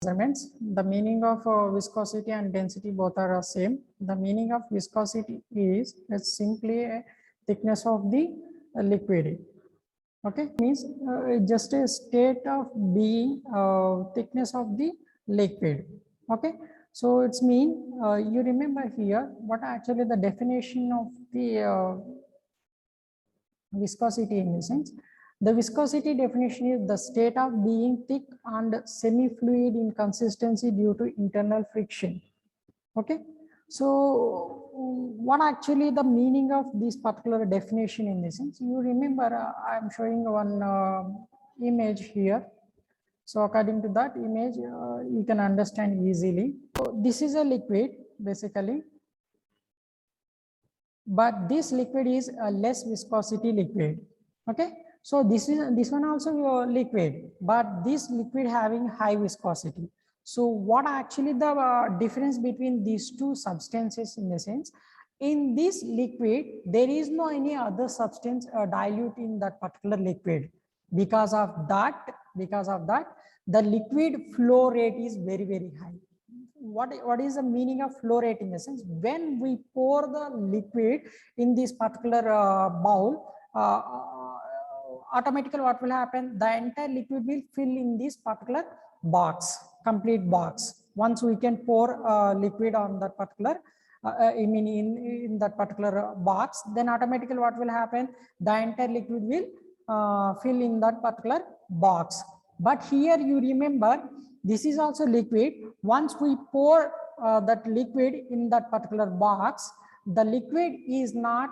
measurements. The meaning of viscosity and density both are the same. The meaning of viscosity is it's simply a thickness of the liquid. Okay, means just a state of being thickness of the liquid. Okay, so it's mean you remember here what actually the definition of the viscosity in the sense. The viscosity definition is the state of being thick and semi-fluid in consistency due to internal friction. Okay, so what actually the meaning of this particular definition in this sense? You remember I'm showing one image here. So according to that image, you can understand easily. So this is a liquid basically, but this liquid is a less viscosity liquid. Okay, so this one also liquid, but this liquid having high viscosity. So what actually the difference between these two substances in the sense, in this liquid there is no any other substance dilute in that particular liquid. Because of that the liquid flow rate is very high. What is the meaning of flow rate in the sense? When we pour the liquid in this particular bowl, automatically what will happen? The entire liquid will fill in this particular box, complete box. Once we can pour liquid on that particular I mean in that particular box, then automatically what will happen? The entire liquid will fill in that particular box. But here you remember, this is also liquid. Once we pour that liquid in that particular box, the liquid is not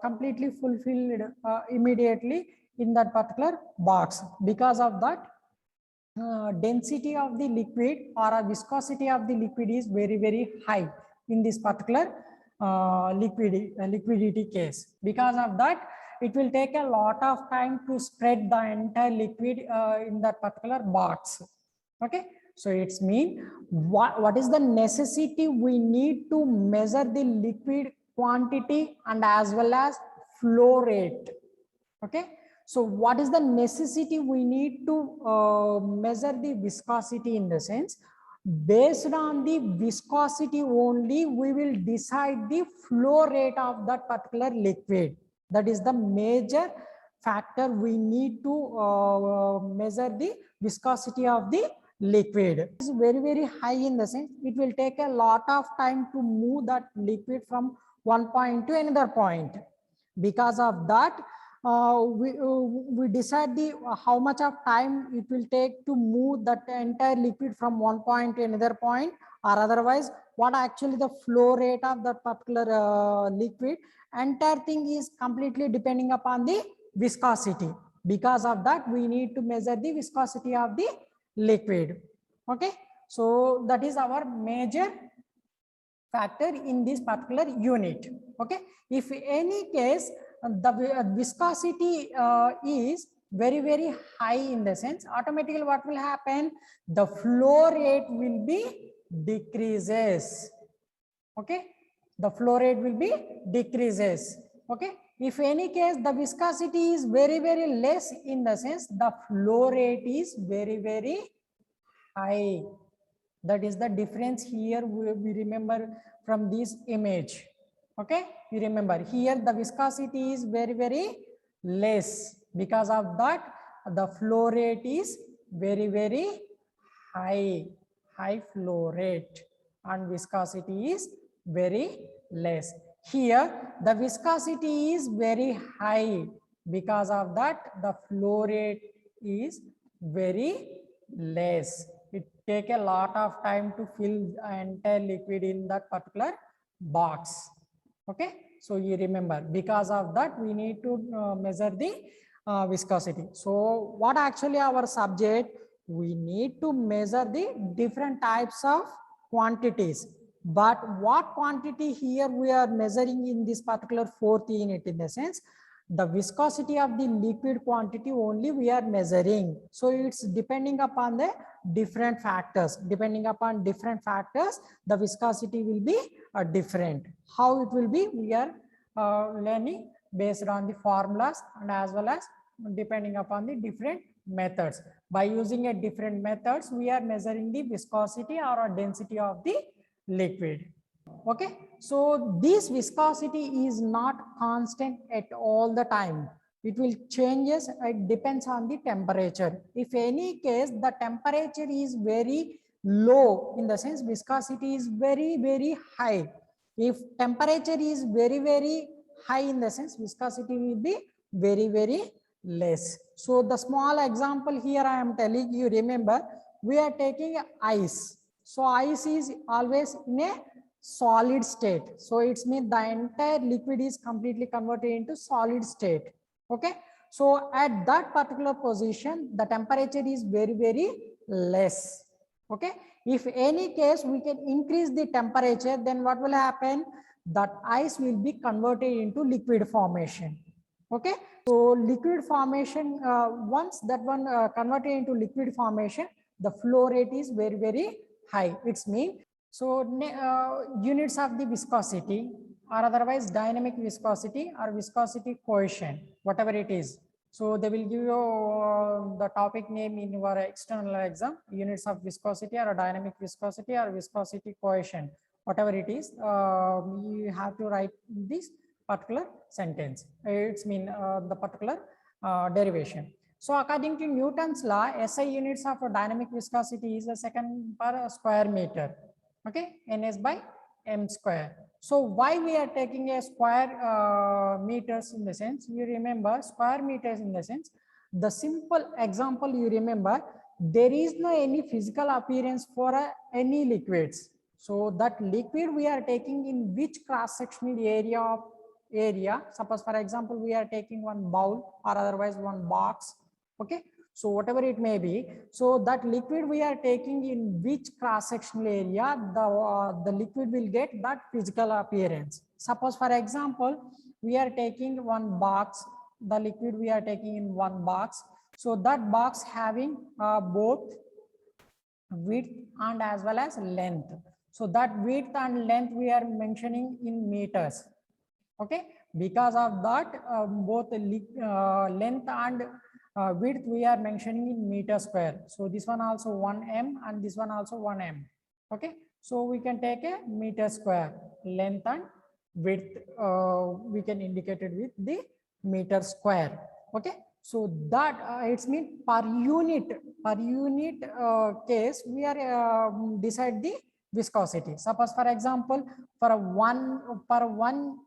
completely fulfilled immediately in that particular box. Because of that, density of the liquid or a viscosity of the liquid is very high in this particular liquidity case. Because of that, it will take a lot of time to spread the entire liquid in that particular box. Okay, so it's mean what is the necessity we need to measure the liquid quantity and as well as flow rate. Okay, so what is the necessity we need to measure the viscosity in the sense? Based on the viscosity only, we will decide the flow rate of that particular liquid. That is the major factor we need to measure the viscosity of the liquid. It is very high in the sense it will take a lot of time to move that liquid from one point to another point. Because of that, we decide the how much of time it will take to move that entire liquid from one point to another point, or otherwise what actually the flow rate of that particular liquid. Entire thing is completely depending upon the viscosity. Because of that, we need to measure the viscosity of the liquid. Okay, so that is our major factor in this particular unit. Okay, if any case the viscosity is very high in the sense, automatically what will happen? The flow rate will be decreases. Okay, the flow rate will be decreases. Okay, if any case the viscosity is very less in the sense, the flow rate is very high. That is the difference here we remember from this image. Okay, you remember here the viscosity is very less. Because of that, the flow rate is very high flow rate, and viscosity is very less. Here the viscosity is very high. Because of that, the flow rate is very less. It take a lot of time to fill the entire liquid in that particular box. Okay, so you remember, because of that we need to measure the viscosity. So what actually our subject? We need to measure the different types of quantities. But what quantity here we are measuring in this particular fourth unit in the sense? The viscosity of the liquid quantity only we are measuring. So it's depending upon the different factors. Depending upon different factors, the viscosity will be different. How it will be? We are learning based on the formulas and as well as depending upon the different methods. By using a different methods, we are measuring the viscosity or density of the liquid. Okay, so this viscosity is not constant at all the time. It will changes. It depends on the temperature. If any case the temperature is very low, in the sense viscosity is very high. If temperature is very high, in the sense viscosity will be very less. So the small example here I am telling you, remember we are taking ice. So ice is always in a solid state. So it's means the entire liquid is completely converted into solid state. Okay. So at that particular position, the temperature is very less. Okay. If any case we can increase the temperature, then what will happen? That ice will be converted into liquid formation. Okay. So liquid formation, once that one converted into liquid formation, the flow rate is very high. It's mean, so units of the viscosity or otherwise dynamic viscosity or viscosity coefficient, whatever it is. So they will give you the topic name in your external exam, units of viscosity or dynamic viscosity or viscosity coefficient, whatever it is, you have to write this particular sentence. It's mean the particular derivation. So according to Newton's law, SI units of dynamic viscosity is a second per square meter. Okay, NS by M square. So why we are taking a square meters, in the sense, you remember square meters in the sense, the simple example you remember, there is no any physical appearance for any liquids. So that liquid we are taking in which cross-sectional area, suppose for example, we are taking one bowl or otherwise one box. Okay. So whatever it may be, so that liquid we are taking in which cross-sectional area, the liquid will get that physical appearance. Suppose for example, we are taking one box, the liquid we are taking in one box. So that box having both width and as well as length. So that width and length we are mentioning in meters. Okay, because of that both length and width we are mentioning in meter square. So this one also 1 m and this one also 1 m. Okay, so we can take a meter square, length and width we can indicate it with the meter square. Okay, so that it's mean per unit case we are decide the viscosity. Suppose for example, for one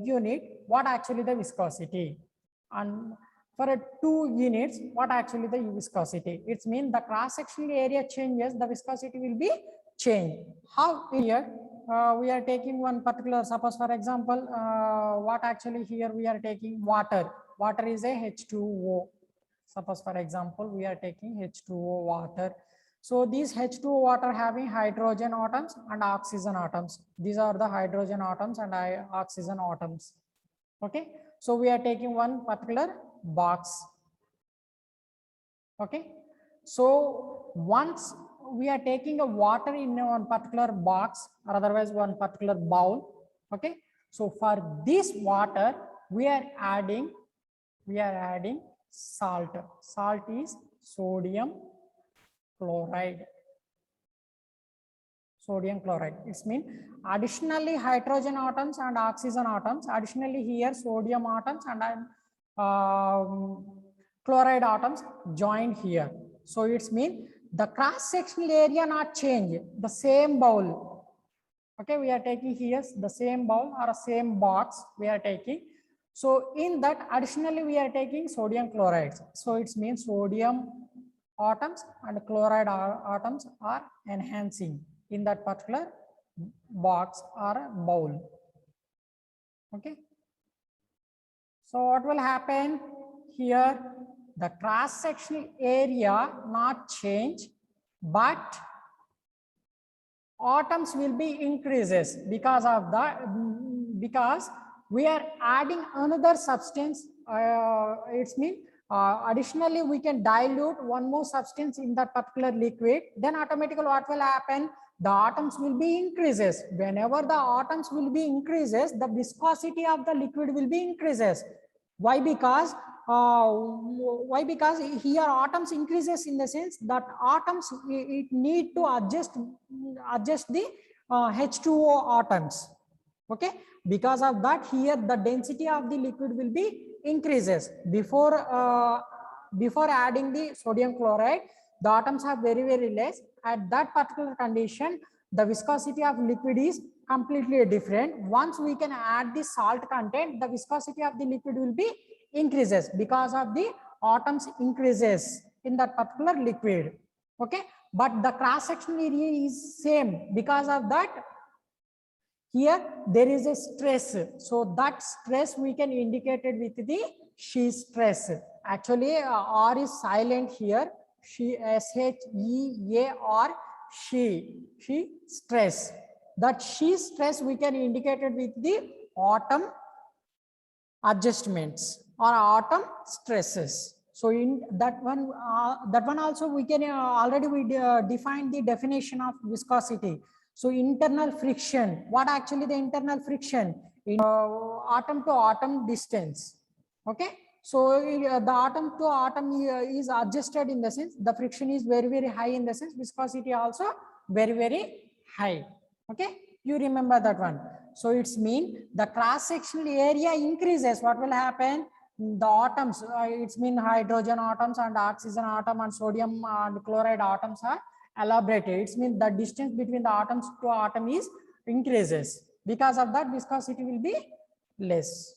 unit, what actually the viscosity, and for a 2 units, what actually the viscosity. It's mean the cross-sectional area changes, the viscosity will be changed. How here we are taking one particular, suppose for example, what actually here we are taking water. Water is a H2O. Suppose for example, we are taking H2O water. So these H2O water having hydrogen atoms and oxygen atoms. These are the hydrogen atoms and oxygen atoms. Okay. So we are taking one particular box. Okay. So once we are taking a water in one particular box or otherwise one particular bowl. Okay. So for this water, we are adding salt. Salt is sodium chloride. Sodium chloride. It's mean additionally hydrogen atoms and oxygen atoms. Additionally here sodium atoms and chloride atoms joined here. So it's mean the cross-sectional area not change. The same bowl. Okay, we are taking here the same bowl or a same box we are taking. So in that additionally we are taking sodium chlorides. So it means sodium atoms and chloride atoms are enhancing in that particular box or bowl. Okay. So what will happen here? The cross-sectional area not change, but atoms will be increases because of that, because we are adding another substance. It's mean additionally we can dilute one more substance in that particular liquid, then automatically what will happen? The atoms will be increases. Whenever the atoms will be increases, the viscosity of the liquid will be increases. Why? Because why? Because here atoms increases in the sense that atoms it need to adjust the H2O atoms. Okay, because of that here the density of the liquid will be increases. Before adding the sodium chloride, the atoms are very less. At that particular condition, the viscosity of liquid is completely different. Once we can add the salt content, the viscosity of the liquid will be increases because of the atoms increases in that particular liquid. Okay, but the cross sectional area is same. Because of that, here there is a stress, so that stress we can indicate it with the shear stress. Actually R is silent here. She SHEAR, she stress. That shear stress we can indicate it with the atom adjustments or atom stresses. So in that one also we can already we defined the definition of viscosity. So internal friction, what actually the internal friction in atom to atom distance. Okay, so the atom to atom is adjusted in the sense the friction is very high, in the sense viscosity also very high. Okay, you remember that one. So it's mean the cross sectional area increases. What will happen? The atoms, it's mean hydrogen atoms and oxygen atom and sodium and chloride atoms are elaborated. It's mean the distance between the atoms to atom is increases. Because of that, viscosity will be less.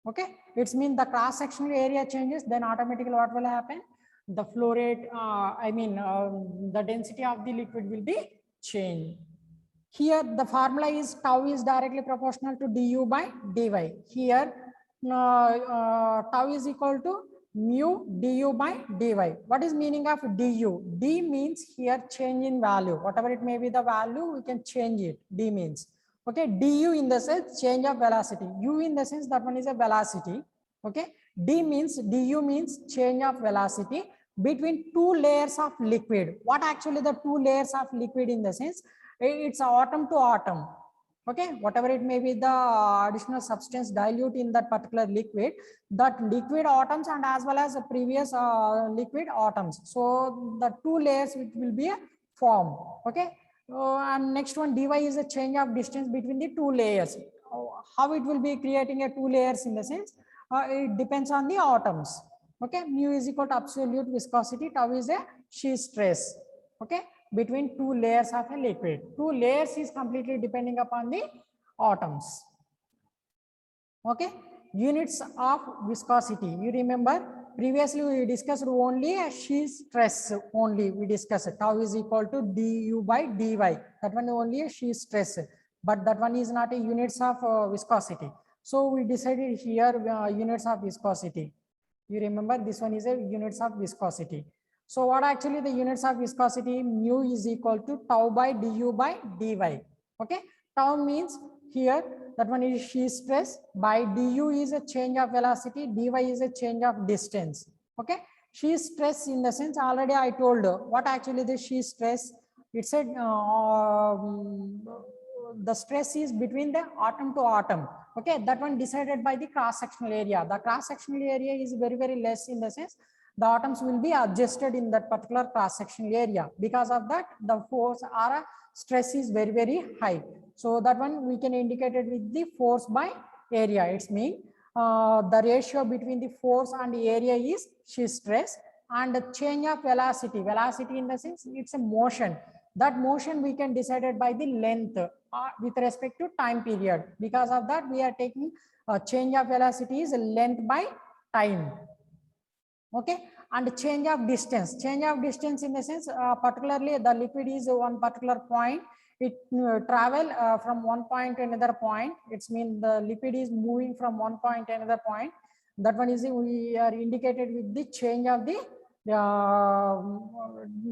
Okay, it's mean the cross sectional area changes, then automatically what will happen? The flow rate, the density of the liquid will be changed. Here the formula is tau is directly proportional to du by dy. Here tau is equal to mu du by dy. What is meaning of du? D means here change in value. Whatever it may be the value, we can change it. D means. Okay, du in the sense change of velocity. U in the sense that one is a velocity. Okay, D means du means change of velocity between two layers of liquid. What actually the two layers of liquid in the sense? It's atom to atom. Okay, whatever it may be the additional substance dilute in that particular liquid, that liquid atoms and as well as the previous liquid atoms. So the two layers which will be a form. Okay, and next one dy is a change of distance between the two layers. How it will be creating a two layers in the sense? It depends on the atoms. Okay, mu is equal to absolute viscosity, tau is a shear stress. Okay, between two layers of a liquid. Two layers is completely depending upon the atoms. Okay, units of viscosity. You remember previously we discussed only a shear stress only. We discussed tau is equal to du by dy. That one only a shear stress, but that one is not a units of viscosity. So we decided here units of viscosity. You remember this one is a units of viscosity. So what actually the units of viscosity? Mu is equal to tau by du by dy. Okay, tau means here that one is shear stress, by du is a change of velocity, dy is a change of distance. Okay, shear stress in the sense already I told what actually the shear stress. It said the stress is between the atom to atom. Okay, that one decided by the cross sectional area. The cross sectional area is very less, in the sense the atoms will be adjusted in that particular cross sectional area. Because of that, the force or stress is very high. So that one we can indicate it with the force by area. It's mean the ratio between the force and the area is shear stress, and the change of velocity. Velocity in the sense it's a motion. That motion we can decide it by the length with respect to time period. Because of that, we are taking change of velocity is length by time. Okay, and change of distance. Change of distance in the sense particularly the liquid is one particular point. It travel from one point to another point. It's mean the liquid is moving from one point to another point. That one is we are indicated with the change of the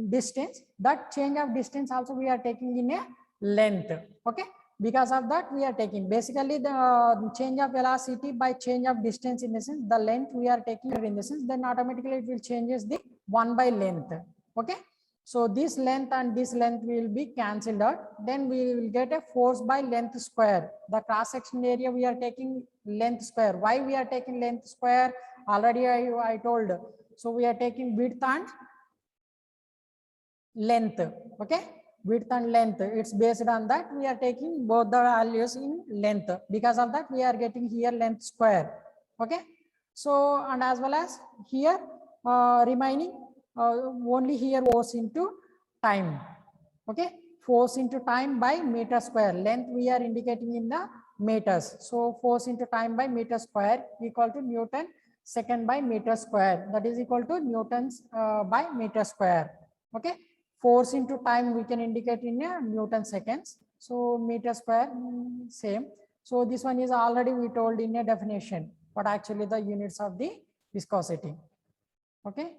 distance. That change of distance also we are taking in a length. Okay, because of that we are taking basically the change of velocity by change of distance, in the sense the length we are taking in the sense, then automatically it will changes the 1 by length. Okay, so this length and this length will be cancelled out, then we will get a force by length square. The cross section area we are taking length square. Why we are taking length square? already I told. So we are taking width and length. Okay, width and length, it's based on that we are taking both the values in length. Because of that we are getting here length square. Okay, so and as well as here remaining only here force into time. Okay, force into time by meter square. Length we are indicating in the meters, so force into time by meter square equal to Newton second by meter square, that is equal to Newtons by meter square. Okay, force into time we can indicate in a Newton seconds, so meter square same. So this one is already we told in a definition, but actually the units of the viscosity. Okay,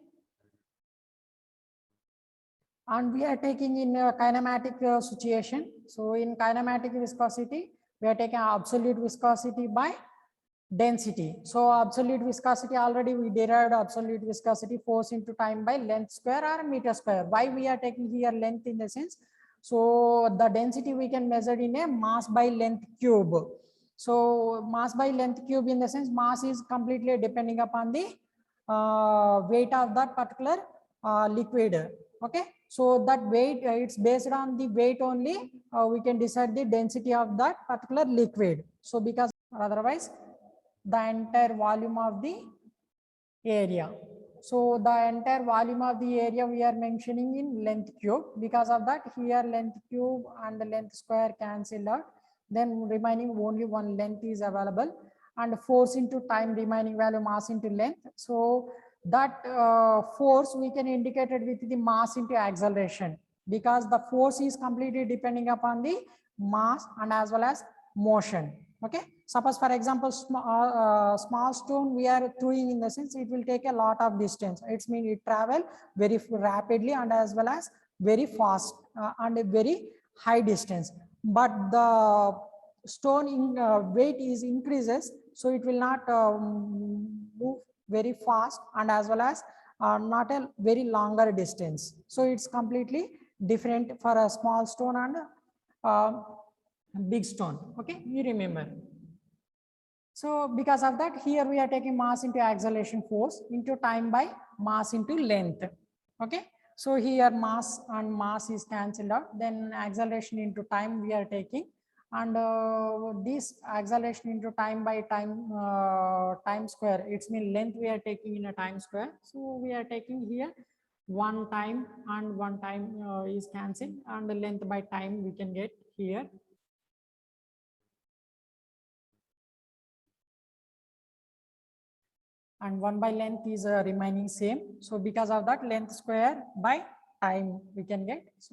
and we are taking in a kinematic situation. So in kinematic viscosity we are taking absolute viscosity by density. So absolute viscosity, already we derived absolute viscosity, force into time by length square or meter square. Why we are taking here length in the sense, so the density we can measure in a mass by length cube. So mass by length cube in the sense mass is completely depending upon the weight of that particular liquid. Okay, so that weight it's based on the weight only we can decide the density of that particular liquid. So because otherwise the entire volume of the area. So the entire volume of the area we are mentioning in length cube. Because of that here length cube and the length square cancel out, then remaining only one length is available, and force into time remaining value mass into length. So that force we can indicate it with the mass into acceleration, because the force is completely depending upon the mass and as well as motion. Okay, suppose for example small stone we are throwing, in the sense it will take a lot of distance, it's mean it travel very rapidly and as well as very fast and a very high distance. But the stone in weight is increases, so it will not move very fast and as well as not a very longer distance. So it's completely different for a small stone and big stone. Okay, you remember. So because of that here we are taking mass into acceleration force into time by mass into length. Okay, so here mass and mass is cancelled out, then acceleration into time we are taking, and this acceleration into time by time square, it's mean length we are taking in a time square. So we are taking here one time and one time is cancelled, and the length by time we can get here. And 1 by length is remaining same. So because of that length square by time we can get. So